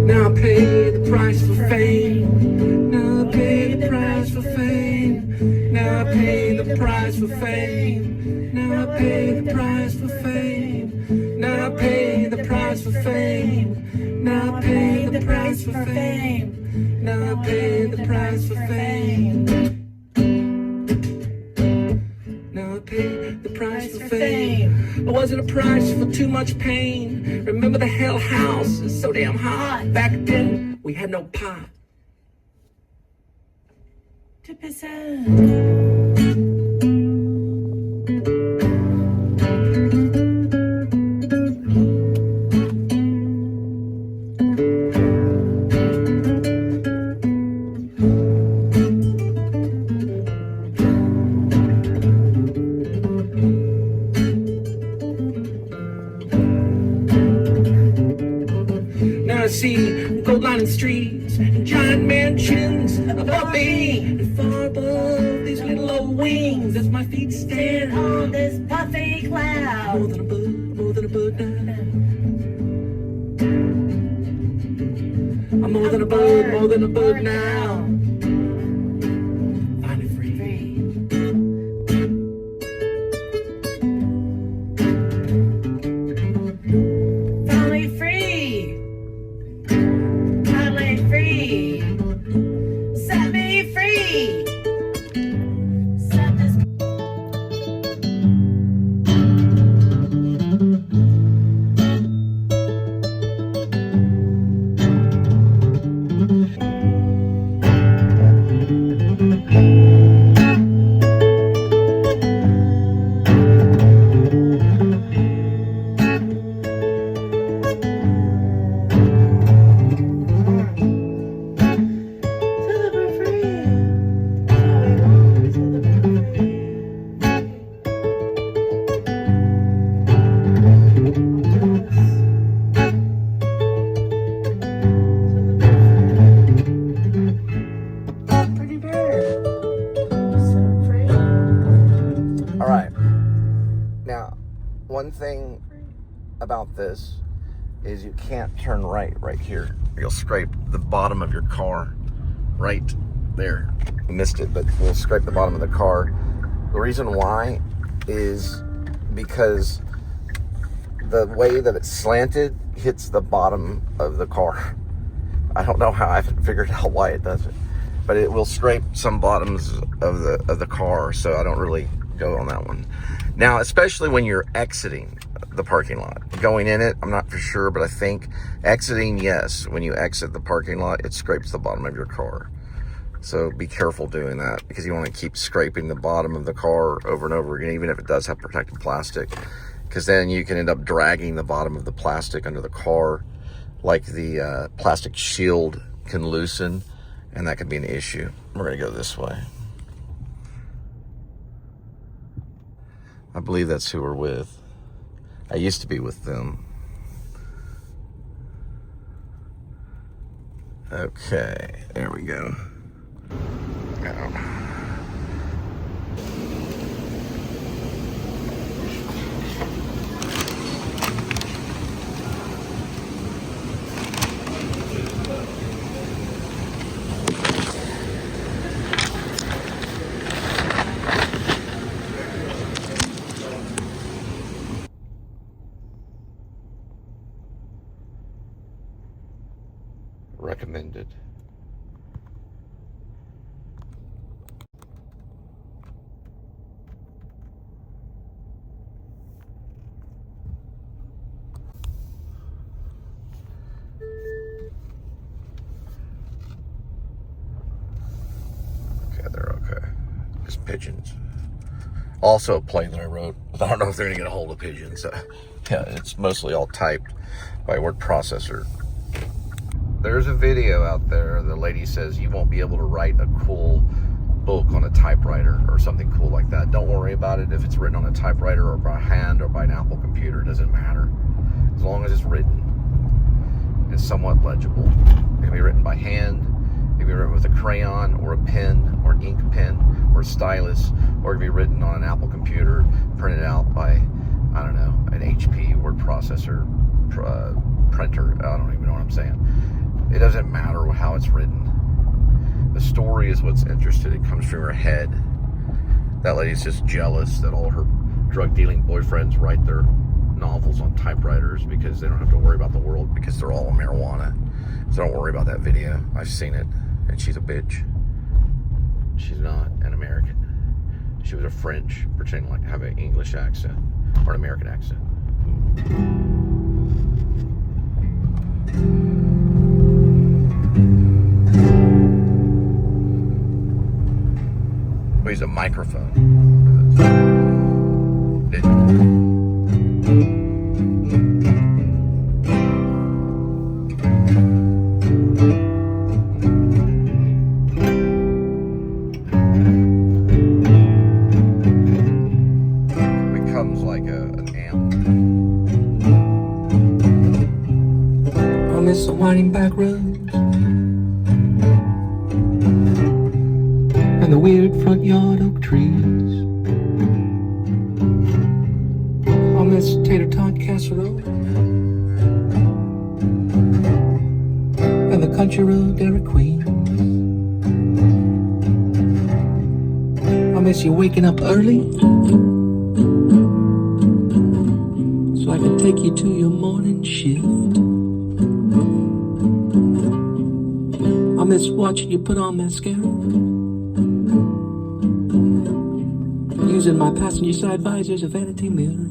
Now I pay the price for fame. Now I pay the price for fame. Now I pay the price for fame. Now I pay the price for fame. Now I pay the price for fame. Now I pay the price for fame. Now I pay the price for fame. Now I pay the price for fame. I wasn't a price for too much pain. Remember the hell house is so damn hot. Back then we had no pot. 2%. I see gold lining streets and giant mansions above me, and far above these little old wings as my feet stand on this puffy cloud. More than a bird now. I'm more than a bird now. Finally free. Finally free. Free. Set me free. Set this. One thing about this is you can't turn right here. You'll scrape the bottom of your car right there. You missed it, but we'll scrape the bottom of the car. The reason why is because the way that it's slanted hits the bottom of the car. I don't know how. I haven't figured out why it does it, but it will scrape some bottoms of the car, so I don't really go on that one. Now, especially when you're exiting the parking lot. Going in it, I'm not for sure, but I think exiting, yes. When you exit the parking lot, it scrapes the bottom of your car. So be careful doing that, because you want to keep scraping the bottom of the car over and over again, even if it does have protective plastic, because then you can end up dragging the bottom of the plastic under the car, like the plastic shield can loosen, and that could be an issue. We're going to go this way. I believe that's who we're with. I used to be with them. Okay, there we go. Recommended. Okay, they're okay. Just pigeons. Also a plane that I wrote. I don't know if they're gonna get a hold of pigeons. Yeah, it's mostly all typed by word processor. There's a video out there, the lady says you won't be able to write a cool book on a typewriter or something cool like that. Don't worry about it if it's written on a typewriter or by hand or by an Apple computer. It doesn't matter. As long as it's written, it's somewhat legible. It can be written by hand, it can be written with a crayon or a pen or an ink pen or a stylus, or it can be written on an Apple computer, printed out by, I don't know, an HP word processor printer. I don't even know what I'm saying. It doesn't matter how it's written. The story is what's interested. It comes from her head. That lady's just jealous that all her drug-dealing boyfriends write their novels on typewriters because they don't have to worry about the world because they're all on marijuana. So don't worry about that video. I've seen it, and she's a bitch. She's not an American. She was a French, pretending like to have an English accent or an American accent. We use a microphone. Becomes like an amp. I miss the winding back roads and the weird front yard oak trees. I miss tater tot casserole and the country road Dairy Queen. I miss you waking up early so I can take you to your morning shift. I miss watching you put on mascara, using my passenger side visor as a vanity mirror,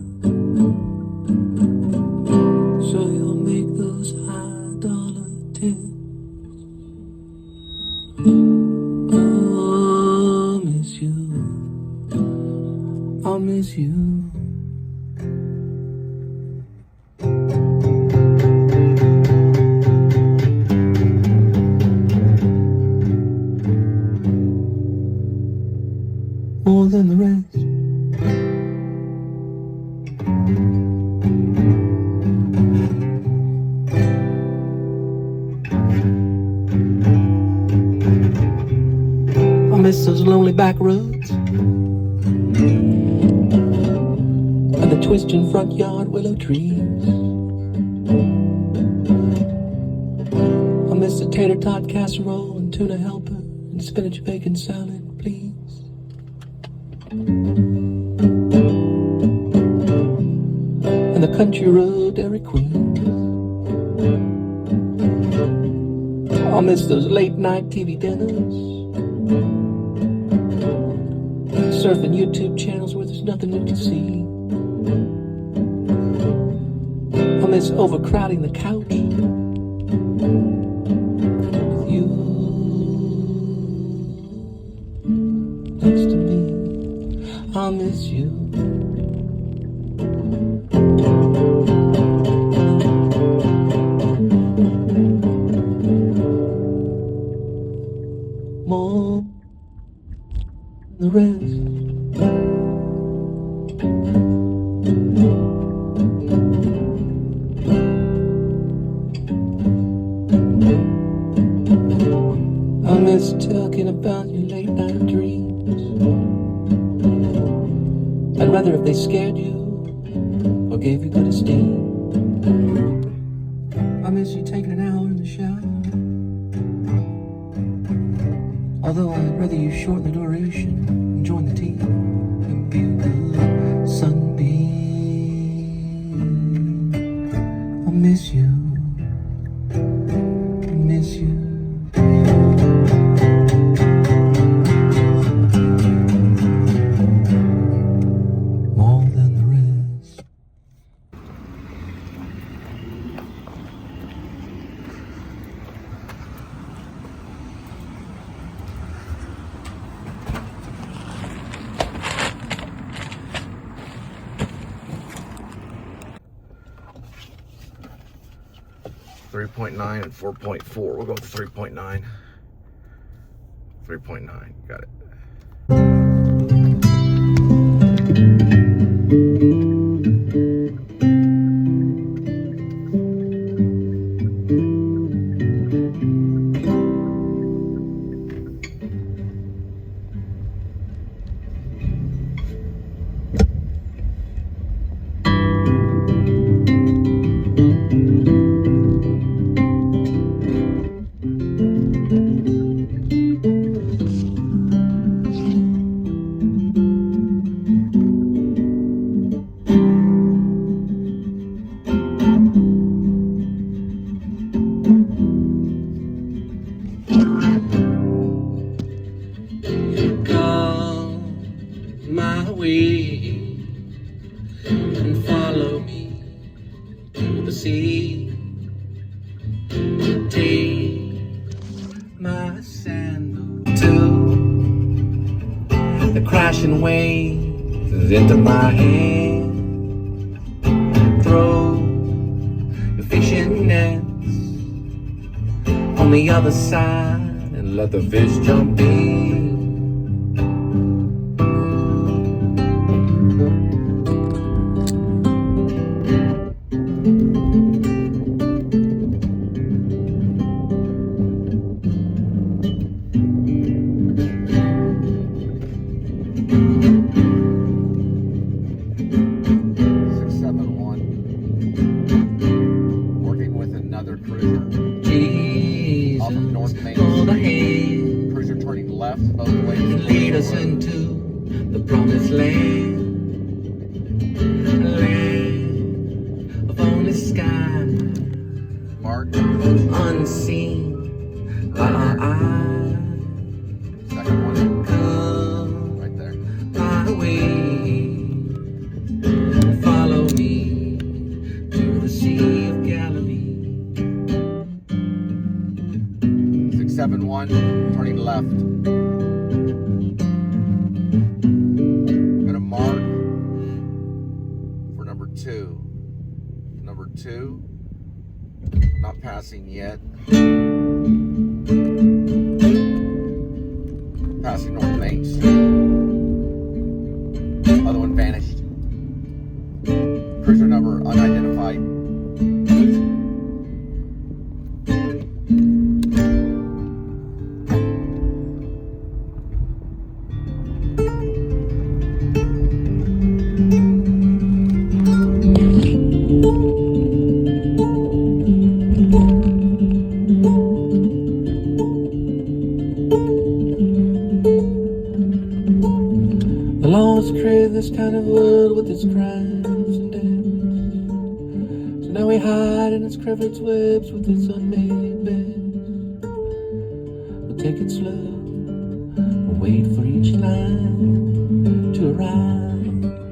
so you'll make those high dollar tips. Oh, I miss you. I miss you. More than the rest. I miss those lonely back roads and the twisting front yard willow trees. I miss the tater tot casserole and tuna helper and spinach bacon salad, please. And the country road Dairy Queen. I miss those late night TV dinners, surfing YouTube channels where there's nothing new to see. I miss overcrowding the couch with you next to me. I miss you. More than the rest. I miss talking about your late night dreams. I'd rather if they scared you or gave you good esteem. I miss you taking an hour in the shower, although I'd rather you shorten the duration and join the team and be a good sunbeam. I miss you. I miss you. More than the rest. .9 and 4.4. We'll go with 3.9. 3.9. Got it. take my sandal to the crashing waves into my hand. Throw your fishing nets on the other side and let the fish jump in. 671. Working with another cruiser. Jesus, Off of North Main hold a Street. hand Cruiser turning left both ways. and lead us into the promised land. A land of only sky, Mark. unseen by our eyes. Second one. Come Right there. my way, follow me to the Sea of Galilee. 671. Turning left. Gonna mark for number 2. Number 2. Not passing yet. Passing North Main Street. Other one vanished. Cruiser number unidentified. The Lord's created this kind of world with its crimes and deaths. So now we hide in its crevice webs with its unmade beds. We'll take it slow, we'll wait for each line to arrive.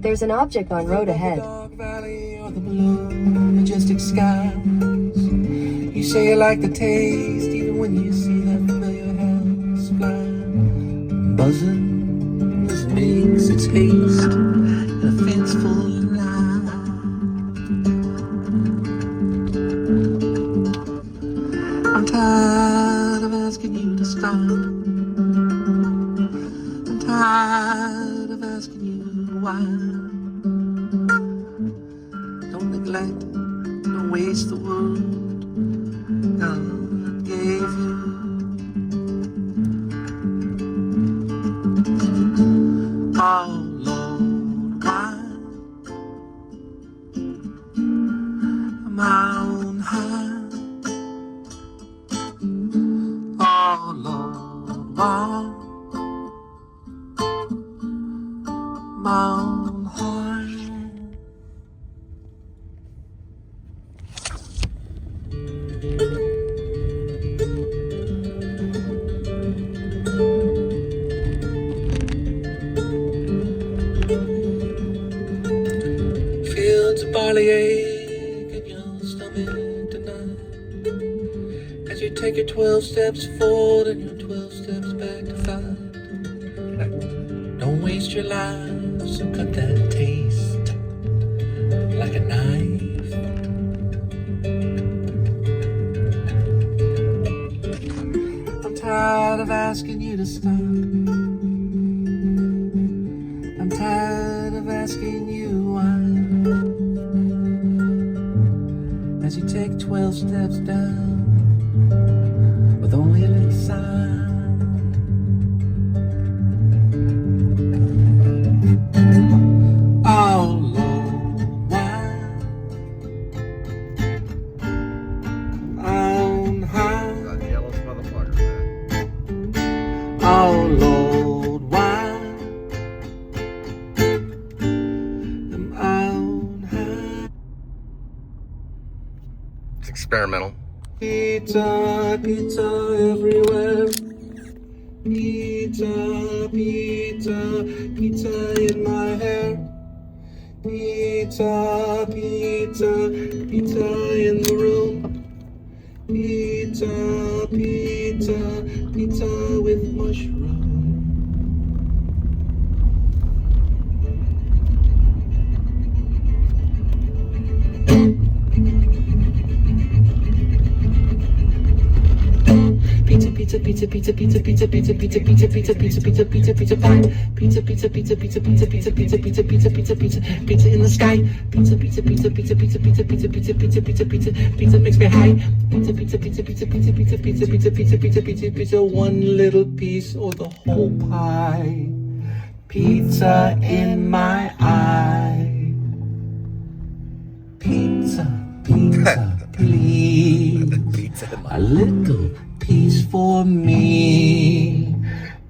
There's an object on road ahead. The dark valley or the blue, majestic skies. You say you like the taste, even when you see that familiar house fly. Buzzing as it makes its haste in a fanciful line. I'm tired of asking you to stop. I'm tired of asking you why. Don't neglect, don't waste the world God gave you. Oh Lord, why am I on high? Oh Lord, why am I on high? Fields of barley ache in your stomach tonight as you take your 12 steps forward and your 12 steps back to fight. Don't waste your life, so cut that taste like a knife. I'm tired of asking you to stop. I'm tired of asking you why. As you take 12 steps down with only a little sigh. Oh Lord, why am I on high? That yellowest motherfucker, man. Oh Lord, why am I on high? It's experimental. Pizza, pizza everywhere. Pizza, pizza, pizza in my hair. Pizza, pizza, pizza in the room. Pizza, pizza, pizza with mushroom. Pizza, pizza, pizza, pizza, pizza, pizza, pizza, pizza, pizza, pizza, pizza, pizza, pizza, pie. Pizza, pizza, pizza, pizza, pizza, pizza, pizza, pizza, pizza, pizza, pizza, pizza in the sky. Pizza, pizza, pizza, pizza, pizza, pizza, pizza, pizza, pizza, pizza, pizza, pizza makes me high. Pizza, pizza, pizza, pizza, pizza, pizza, pizza, pizza, pizza, pizza, pizza, pizza, one little piece or the whole pie. Pizza in my eye. Pizza, pizza, please. A little piece for me.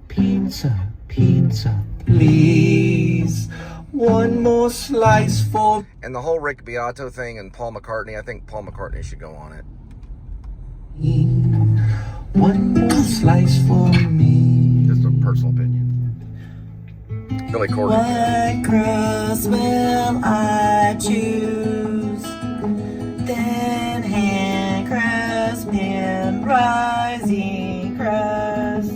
Pizza, pizza, please. One more slice for... And the whole Rick Beato thing and Paul McCartney, I think Paul McCartney should go on it. One more slice for me. Just a personal opinion. Billy Corgan. What crust will I choose? Then hand crust, then rising crust.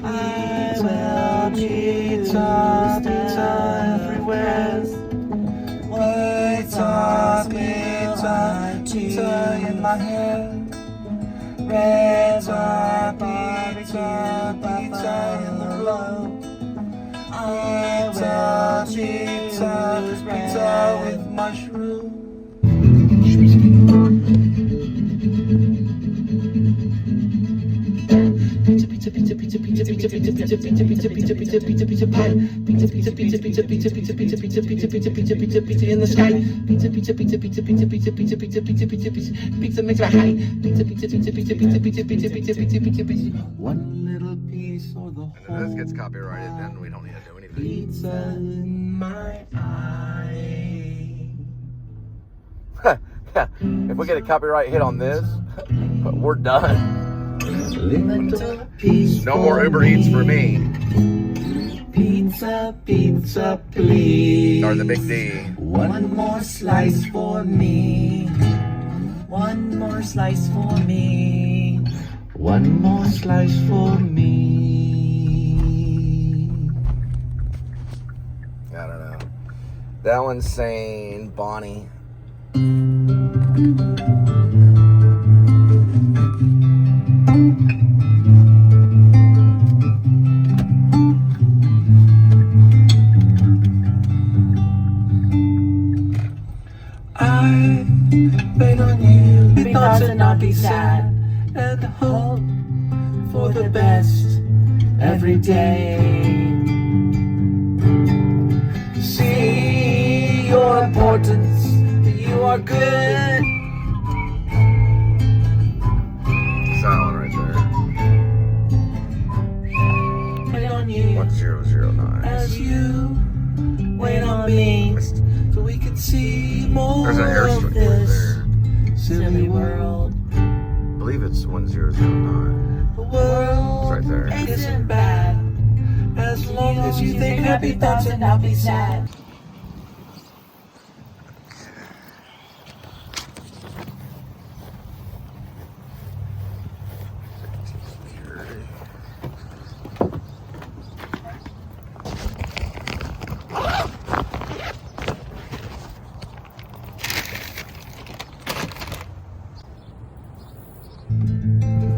I will choose pizza everywhere. White sauce pizza, pizza in my hair. Red sauce pizza, pizza in the road. I will choose pizza with mushroom. Pizza, pizza, pizza, pizza, pizza, pizza, pizza, pizza, pizza, pizza, pizza, pizza, pizza, pie. Pizza, pizza, pizza, pizza, pizza, pizza, pizza, pizza, pizza, pizza, pizza, pizza, pizza in the sky. Pizza, pizza, pizza, pizza, pizza, pizza, pizza, pizza, pizza, pizza, pizza, pizza makes me high. Pizza, pizza, pizza, pizza, pizza, pizza, pizza, pizza, pizza, pizza, pizza. One little piece or the whole. And if this gets copyrighted, then we don't need to do anything. Pizza in my eye. If we get a copyright hit on this, we're done. No more Uber Eats for me. Pizza, pizza, please. Or the Big D. One more slice for me. One more slice for me. One more slice for me. I don't know. That one's saying Bonnie. I wait on you, be thoughts and not be sad, and hope for the best every day. See your importance, you are good. Silent right there. Wait on you 1009. as you wait on me, so we can see more There's an airstrip of right this there. silly world. I believe it's 1009. The world It's right there. isn't bad as long as you think happy thoughts and not be sad.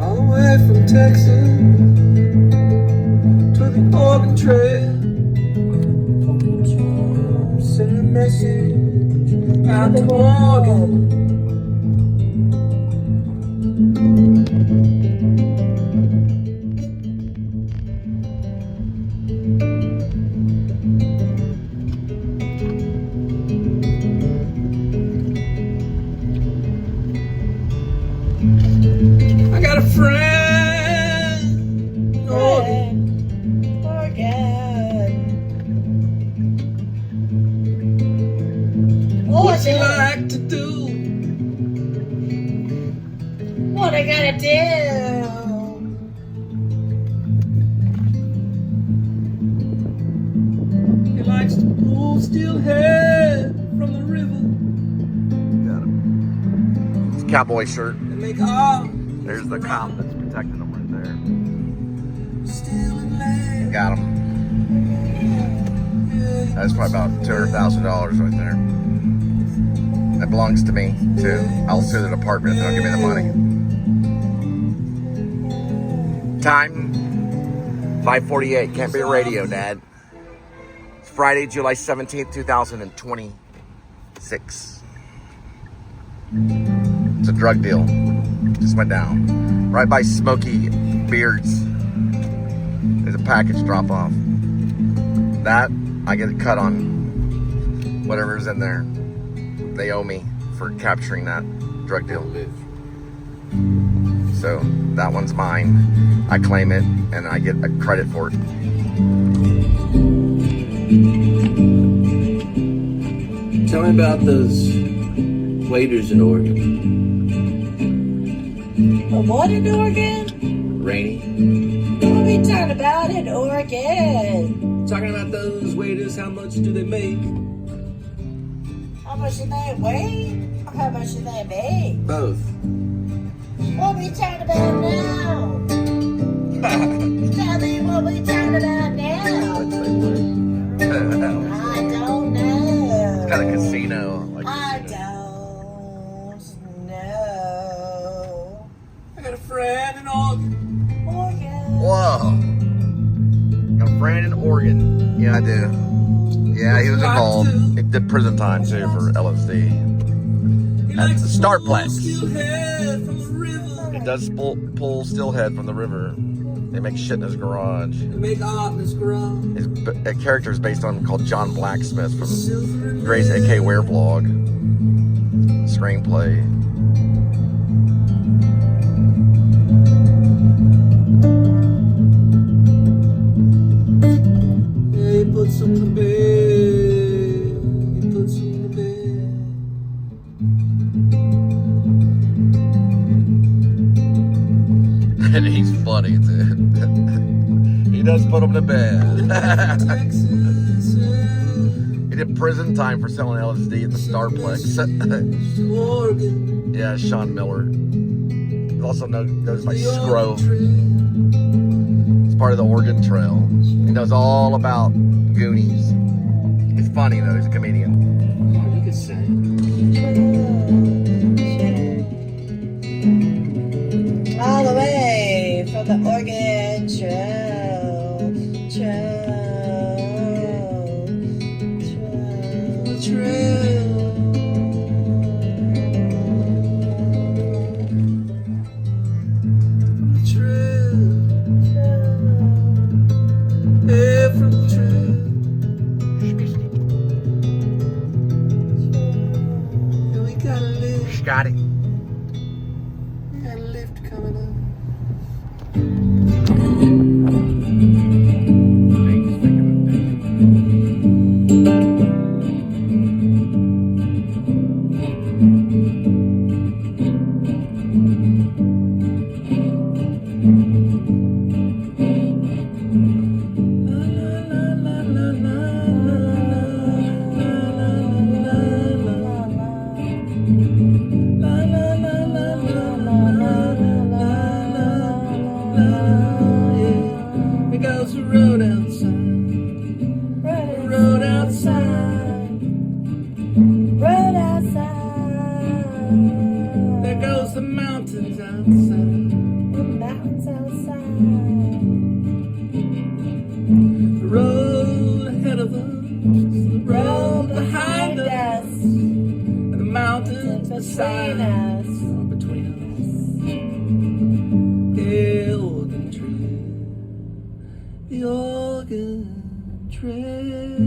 All the way from Texas to the Oregon Trail, send a message out to Morgan. I got a friend, Morgan. What you like to do? What I gotta do? He likes to pull steel hair from cowboy shirt. and make all There's the cop that's protecting them right there. still in land. Got him. That's probably about $200,000 right there. That belongs to me too. I'll sue the department if they don't give me the money. Time 5:48. Can't be a radio, Dad. It's Friday, July 17th, 2026. It's a drug deal. Just went down. Right by Smoky Beards. There's a package drop off. That, I get a cut on whatever's in there. They owe me for capturing that drug deal. So that one's mine. I claim it and I get a credit for it. Tell me about those waiters in Oregon. What in Oregon? Rainy. What are we talking about in Oregon? Talking about those waiters, how much do they make? How much do they weigh? Or how much do they make? Both. What are we talking about now? Tell me what we talking about now. It's I don't know. got a casino. Like I don't know. I got a friend in Oregon. Oregon. Whoa. Got a friend in Oregon. Yeah, I do. Yeah, he was involved. He did prison time too for LSD. At the Starplex. He does pull steelhead from the river. They make shit in his garage. They make art in his garage. His character is based on called John Blacksmith from Gray's AK Wereblog. Screenplay. Yeah, he puts some to bed. He puts some to bed. And he's funny too. He does put him to bed. Texas, He did prison time for selling LSD at the Starplex. Oregon. Yeah, Sean Miller. He also goes by The Scro. Oregon Trail. He's part of the Oregon Trail. He knows all about Goonies. He's funny though. He's a comedian. Oh, you could sing. All the way from the Oregon Trail. Trail. Trail. Yeah, from the trail. And we got a lift. Scotty. We got a lift coming up. There goes the road outside. Road outside. Road outside. There goes the mountains outside. The mountains outside. The road ahead of us. The road behind us. And the mountains beside us. Between us. The Oregon Trail. The Oregon Trail.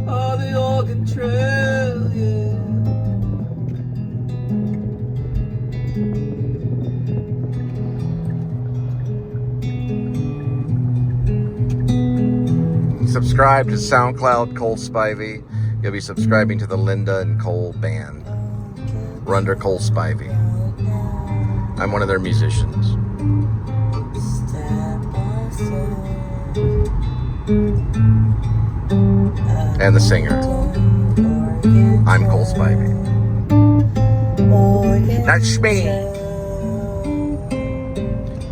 Oh, the Oregon Trail, yeah. Subscribe to SoundCloud Cole Spivey. You'll be subscribing to the Linda and Cole band. We're under Cole Spivey. I'm one of their musicians. Step by step. And the singer. I'm Cole Spivey. That's me.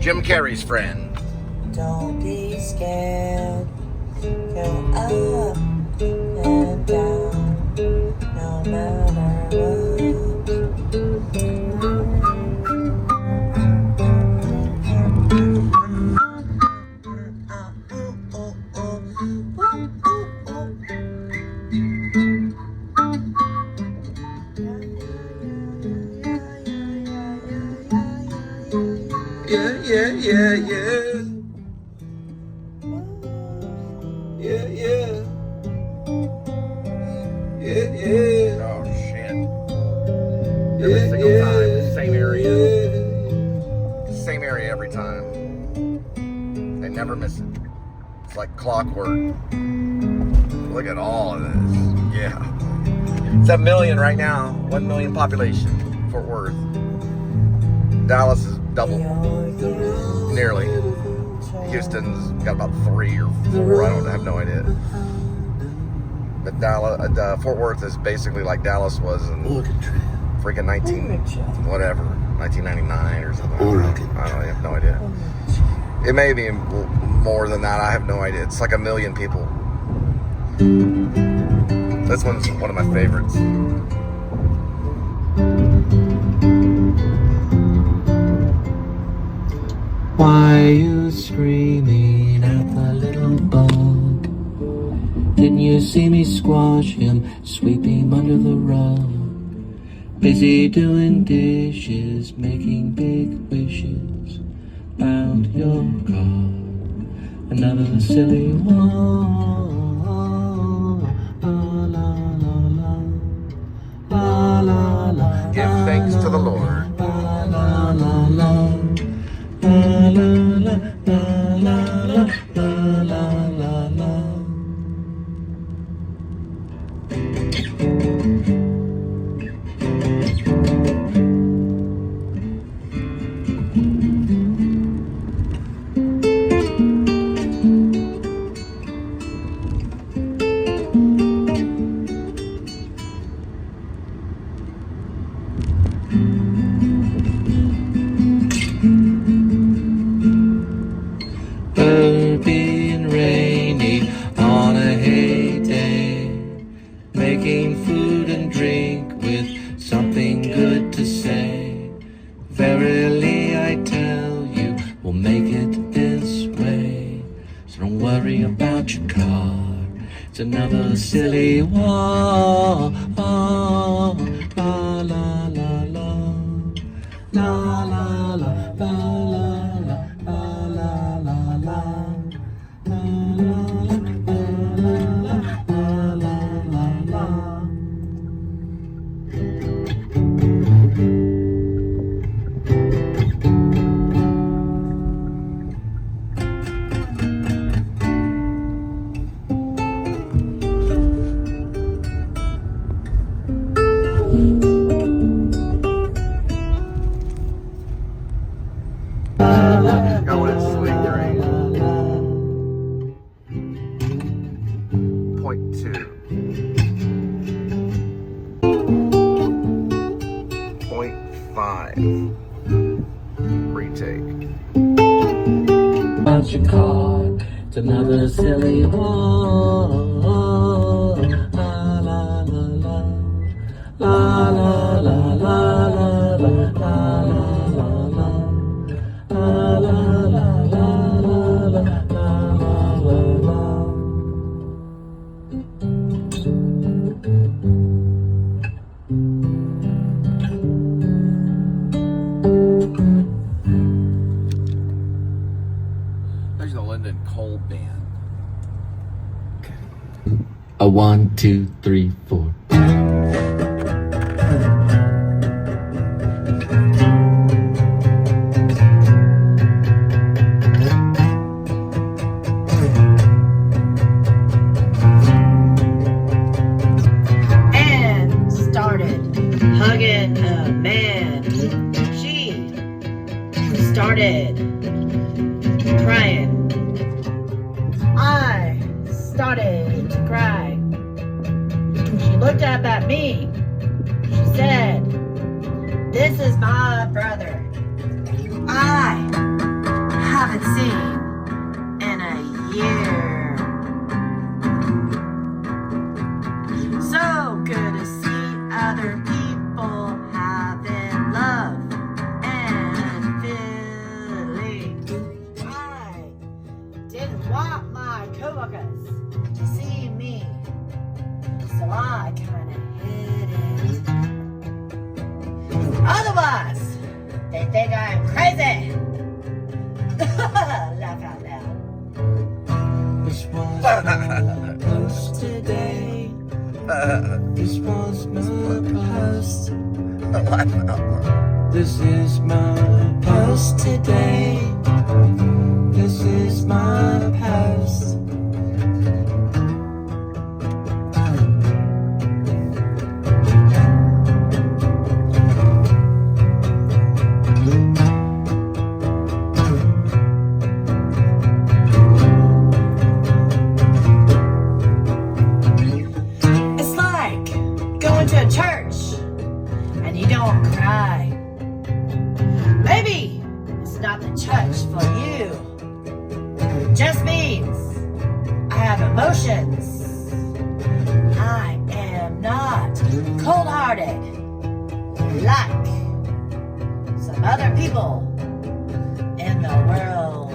Jim Carrey's friend. Don't be scared. Go up and down, no matter what. Yeah, yeah, yeah, yeah. Yeah, yeah. Yeah, yeah. Oh shit. Yeah, Every single yeah, time, same area. yeah. Same area every time. They never miss it. It's like clockwork. Look at all of this. Yeah. It's a million right now. 1 million population. Fort Worth. Dallas is double. Nearly. Houston's got about 3 or 4. I have no idea. But Dallas, Fort Worth is basically like Dallas was in freaking 1999 or something. I don't know. I have no idea. It may be more than that. I have no idea. It's like 1 million people. This one's one of my favorites. Why are you screaming at the little bug? Didn't you see me squash him, sweep him under the rug? Busy doing dishes, making big wishes about your car. Another silly one. La la la la la la. Give thanks to the Lord. La la la la. La la la la la la la la. Being rainy on a hay day, making food and drink with something good to say. Verily I tell you, we'll make it this way. So don't worry about your car, it's another silly war. La la la la, la la la la. Going sweet green. Point 2. Point 5. Retake. About your car, it's another silly war. La la la la, la la la la la la la la. La la la la la la la la. There's the Linden Cole Band. A 1, 2, 3, 4. And started hugging a man. She started crying. I started to cry. She looked up at me. She said, "This is my brother. I haven't seen in a year. So good to see other people having love and feeling. I didn't want my coworkers to see me, so I kind of hid it. Otherwise, they think I'm crazy." Laugh out loud. This was my post today. This was my post. This is my post today. This is my post. It's like going to a church and you don't cry. Maybe it's not the church for you. It just means I have emotions. I am not cold-hearted like some other people in the world.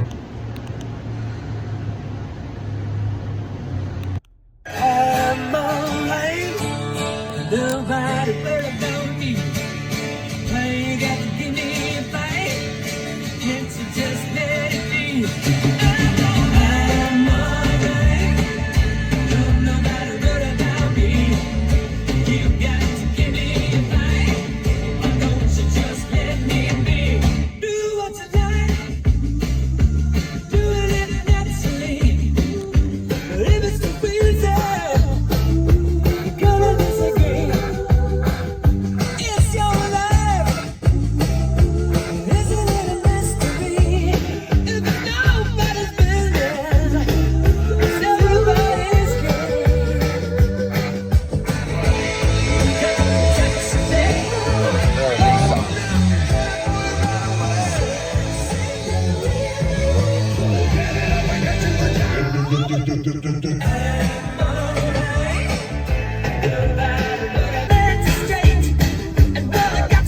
I'm alright. Nobody worry about me. Why you got to give me a fight? Can't you just let it be? I'm alright. Don't nobody worry about me. You got to give me a fight. Why don't you just let me be? Do what you like. Do it naturally. But if it's too easy, you're gonna disagree. It's your life. Isn't it a mystery? If it's nobody's business, it's everybody's game.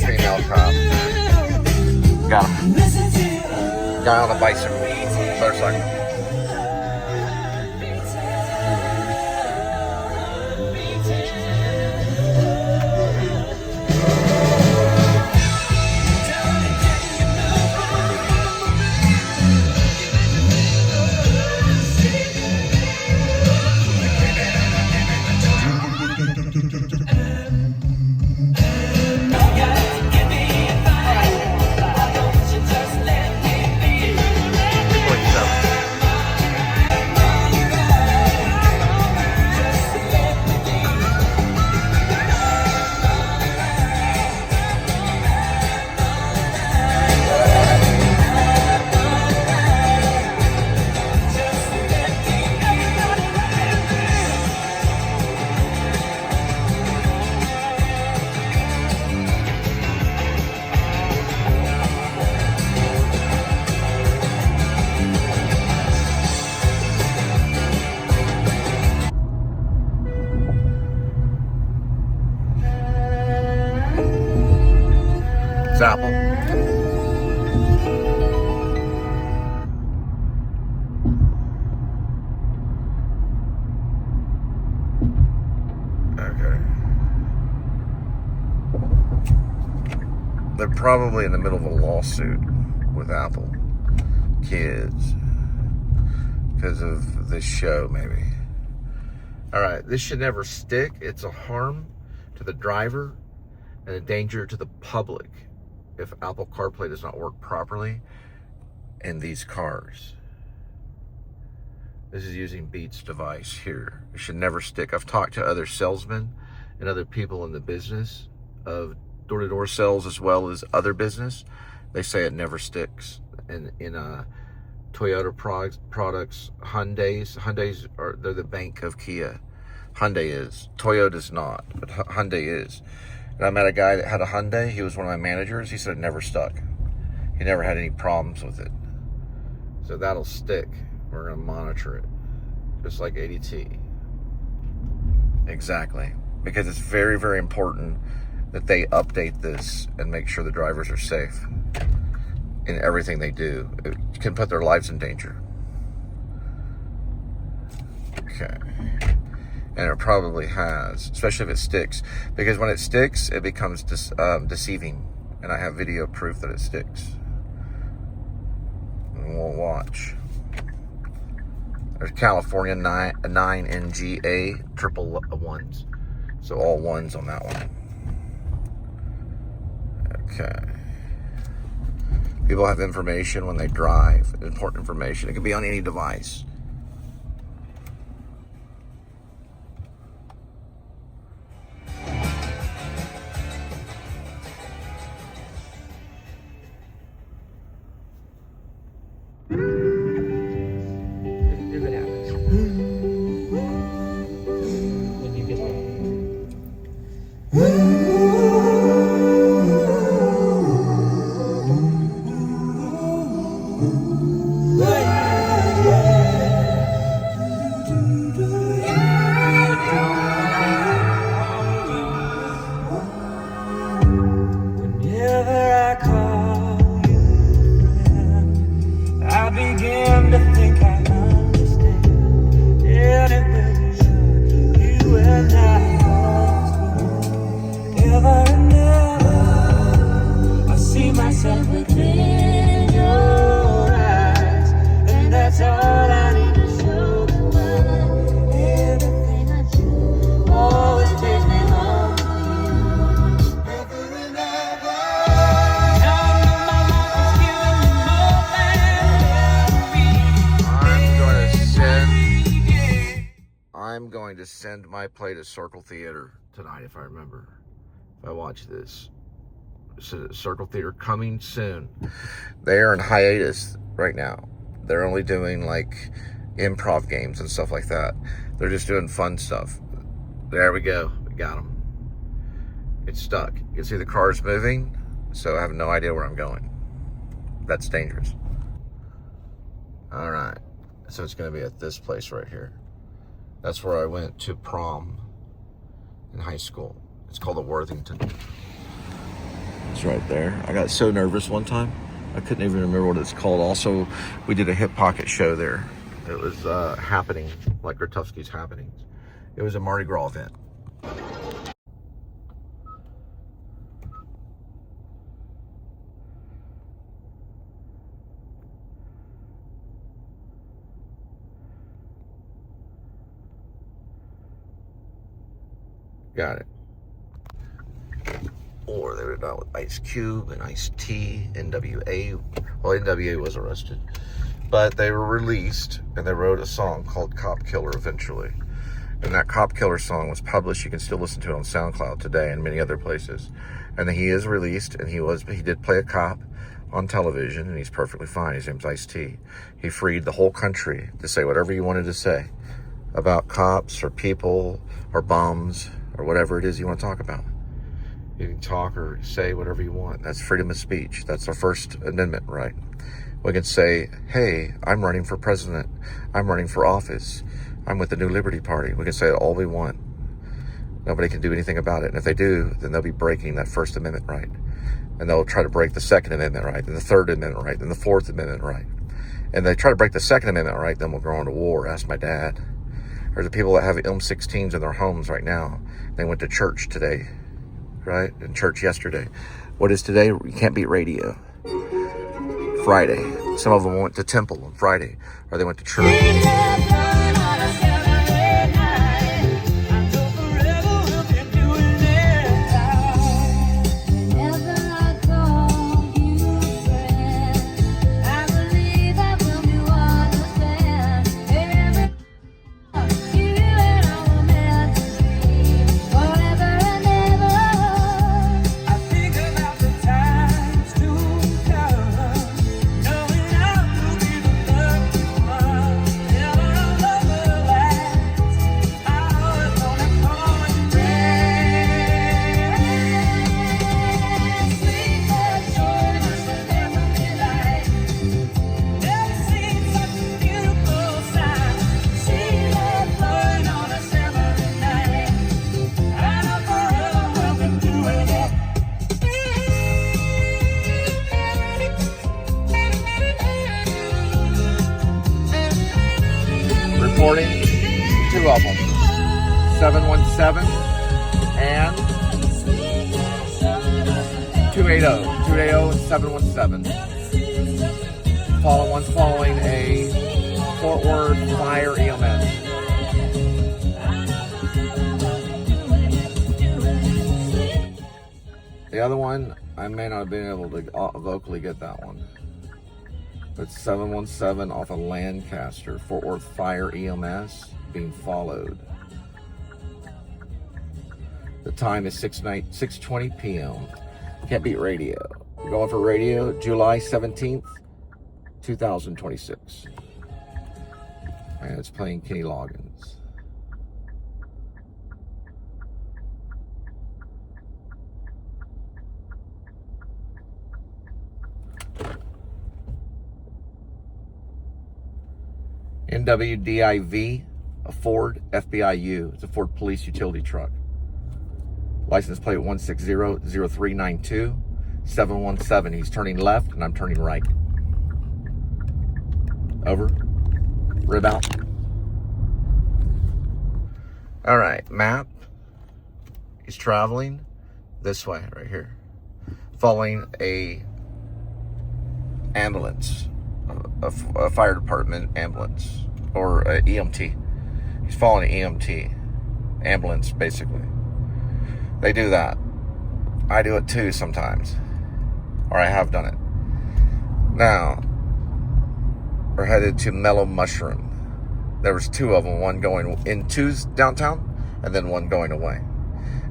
Female cop. Got him. Guy on a bicycle. Motorcycle. It's Apple. Okay. They're probably in the middle of a lawsuit with Apple Kids because of this show, maybe. All right, this should never stick. It's a harm to the driver and a danger to the public if Apple CarPlay does not work properly in these cars. This is using Beats device here. It should never stick. I've talked to other salesmen and other people in the business of door-to-door sales as well as other business. They say it never sticks in Toyota products, Hyundai's they're the bank of Kia. Hyundai is. Toyota's not, but Hyundai is. And I met a guy that had a Hyundai. He was one of my managers. He said it never stuck. He never had any problems with it. So that'll stick. We're going to monitor it. Just like ADT. Exactly. Because it's very, very important that they update this and make sure the drivers are safe in everything they do. It can put their lives in danger. Okay. And it probably has, especially if it sticks. Because when it sticks, it becomes deceiving. And I have video proof that it sticks. And we'll watch. There's California 9NGA triple ones. So all ones on that one. Okay. People have information when they drive. Important information. It can be on any device. I'm going to send my play to Circle Theater tonight, if I remember. If I watch this. Circle Theater coming soon. They're in hiatus right now. They're only doing like improv games and stuff like that. They're just doing fun stuff. There we go. We got them. It's stuck. You can see the car's moving, so I have no idea where I'm going. That's dangerous. All right. So it's going to be at this place right here. That's where I went to prom in high school. It's called the Worthington. It's right there. I got so nervous one time. I couldn't even remember what it's called. Also, we did a hip pocket show there. It was happening, like Grotowski's Happenings. It was a Mardi Gras event. Got it. Or they were done with Ice Cube and Ice T, NWA. Well, NWA was arrested. But they were released, and they wrote a song called Cop Killer eventually. And that Cop Killer song was published. You can still listen to it on SoundCloud today and many other places. And he is released, and he did play a cop on television, and he's perfectly fine. His name's Ice T. He freed the whole country to say whatever you wanted to say about cops or people or bums or whatever it is you want to talk about. You can talk or say whatever you want. That's freedom of speech. That's our First Amendment right. We can say, hey, I'm running for president. I'm running for office. I'm with the New Liberty Party. We can say all we want. Nobody can do anything about it. And if they do, then they'll be breaking that First Amendment right. And they'll try to break the Second Amendment right, then the Third Amendment right, then the Fourth Amendment right. And they try to break the Second Amendment right, then we'll go on to war. Ask my dad. There's the people that have M16s in their homes right now. They went to church today, right? In church yesterday. What is today? You can't beat radio. Friday. Some of them went to temple on Friday, or they went to church. recording. Two of them. 717 and 280. 280 and 717. One's following a Fort Worth Fire EMS. The other one, I may not have been able to vocally get that one. But 717 off of Lancaster, Fort Worth Fire EMS being followed. The time is 6:20 p.m. Can't beat radio. We're going for radio, July 17th, 2026. And it's playing Kenny Loggins. NWDIV, a Ford FBIU. It's a Ford police utility truck. License plate 1600392, 717. He's turning left and I'm turning right. Over. Rib out. All right, map. He's traveling this way, right here. Following a ambulance, a fire department ambulance, or a EMT. He's following an EMT ambulance, basically. They do that. I do it too sometimes, or I have done it. Now, we're headed to Mellow Mushroom. There was two of them, one going into downtown and then one going away.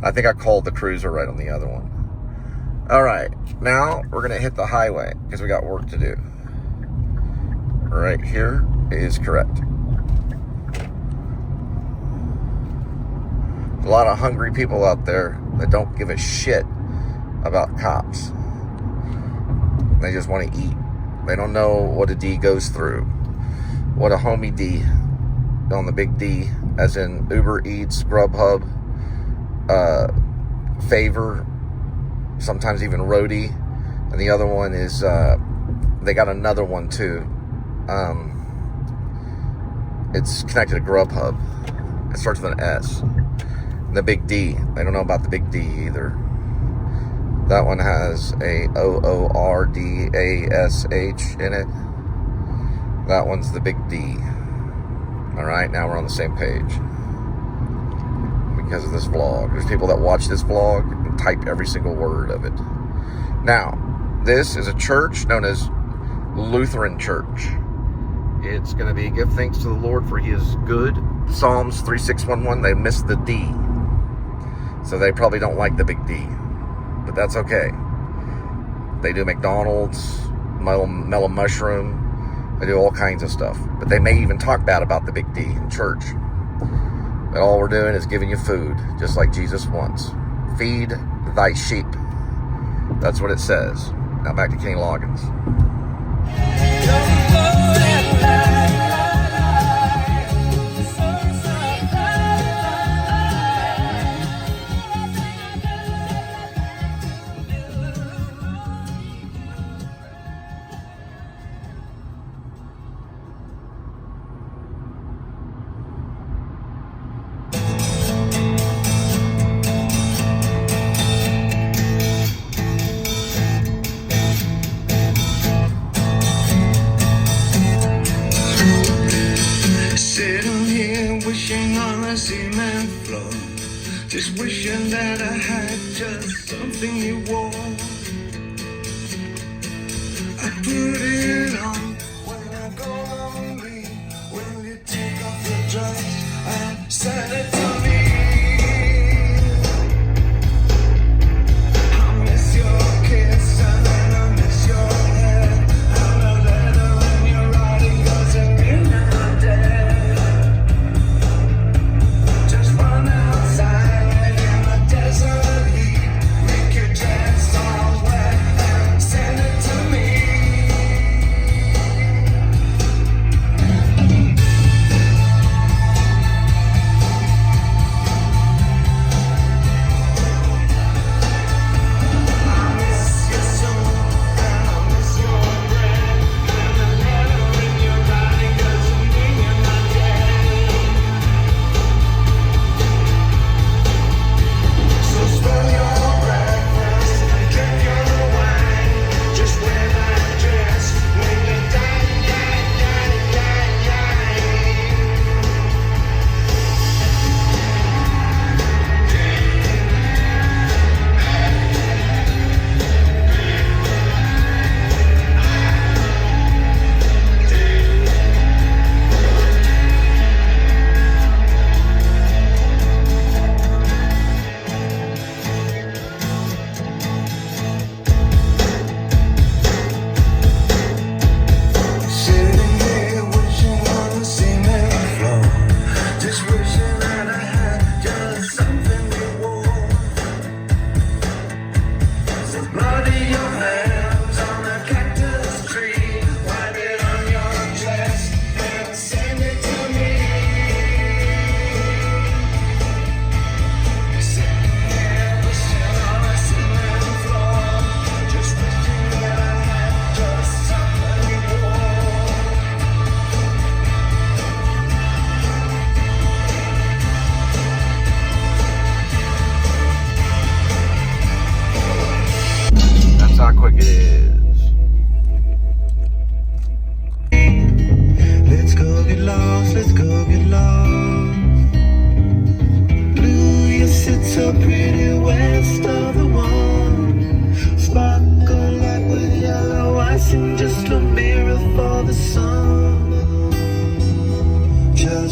I think I called the cruiser right on the other one. All right, now we're gonna hit the highway because we got work to do. Right here is correct. A lot of hungry people out there that don't give a shit about cops. They just want to eat. They don't know what a D goes through. What a homie D on the big D, as in Uber Eats, Grubhub, Favor, sometimes even Roadie. And the other one is, they got another one too. It's connected to Grubhub. It starts with an S. The big D. They don't know about the big D either. That one has a OORDASH in it. That one's the big D. Alright, now we're on the same page. Because of this vlog. There's people that watch this vlog and type every single word of it. Now, this is a church known as Lutheran Church. It's going to be give thanks to the Lord for He is good. Psalms 3611, they missed the D. So they probably don't like the big D. But that's okay. They do McDonald's, Mellow Mushroom. They do all kinds of stuff. But they may even talk bad about the big D in church. But all we're doing is giving you food, just like Jesus wants. Feed thy sheep. That's what it says. Now back to Kenny Loggins. Just wishing that I had just something you wore. I put it on when I go lonely. When you take off the dress and send it to me. I miss your kiss and then I miss your head. And a letter when you're writing goes and you're not dead. Just run outside.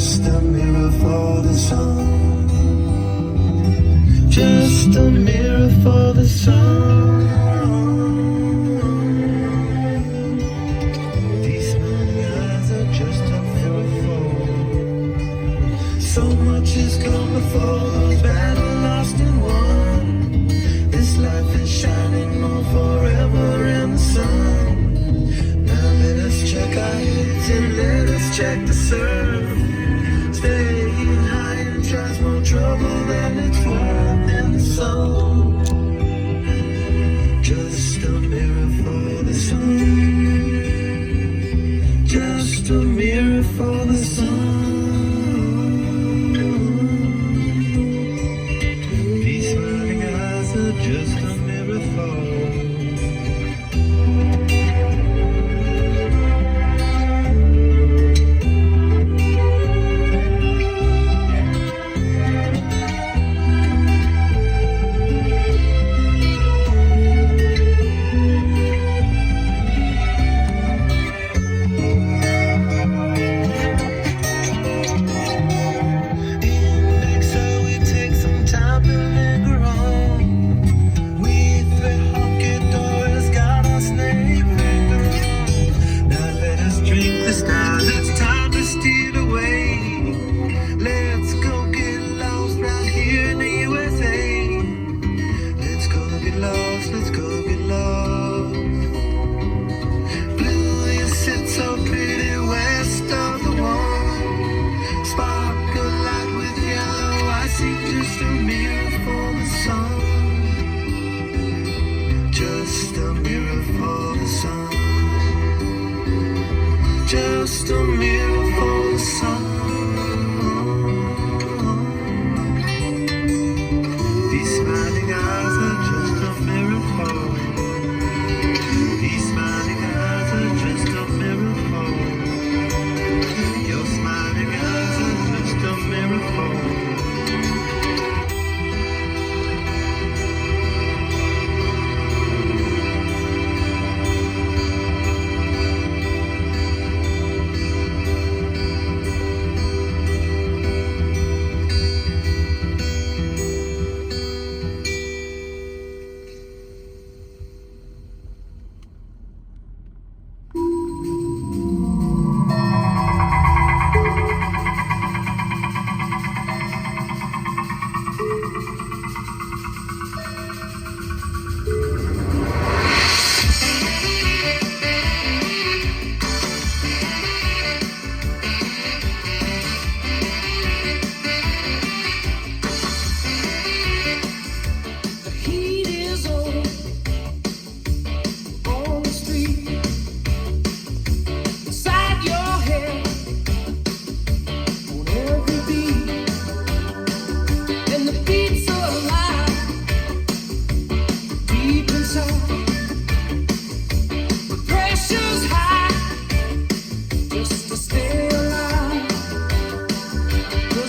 Just a mirror for the sun. Just a mirror for the sun. These smiling eyes are just a mirror for. So much has come before, those battles lost and won. This life is shining more forever in the sun. Now let us check our heads and let us check the surf. Staying high and tries more trouble than it's worth in the soul. Just a mirror for the sun. Just a mirror for the sun. These smiling eyes are just a mirror for. Just a mirror for the sun. These smiling eyes are just a mirror for. These smiling eyes are just a mirror for. Your smiling eyes are just a mirror for.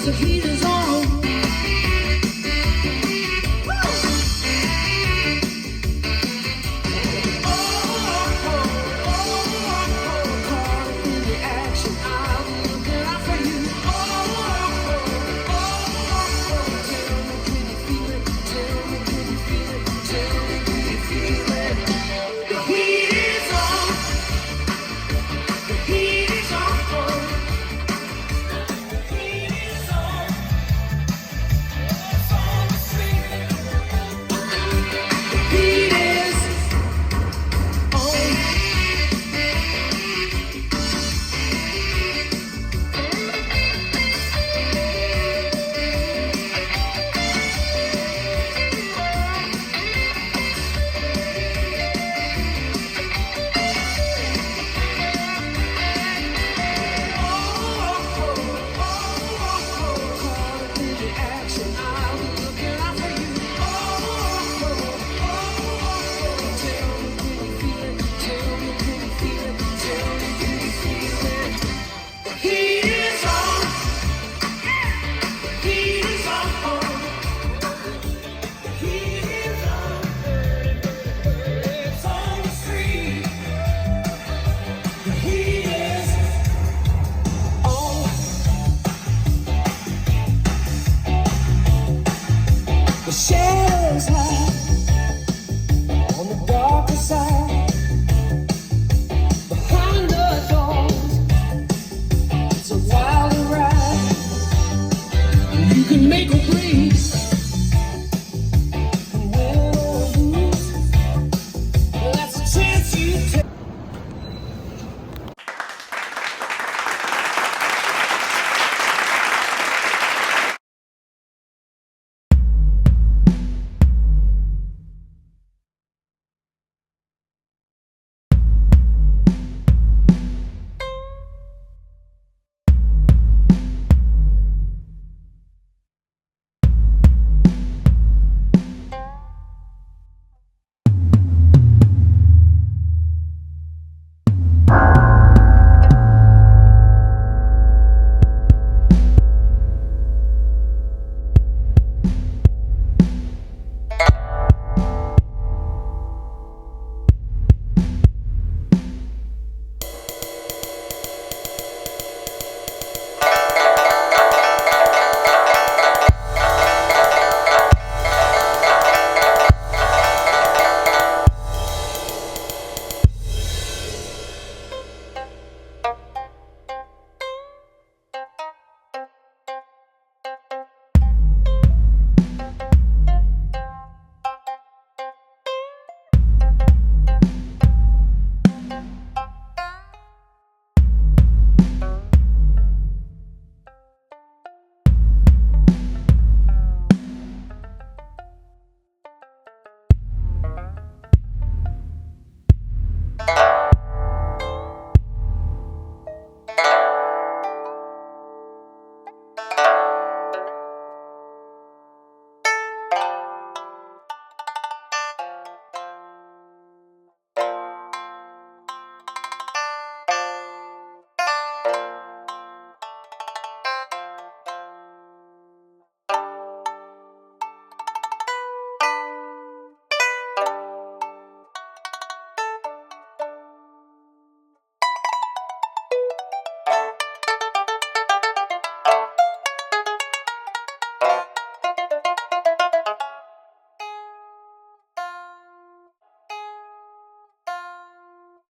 The heat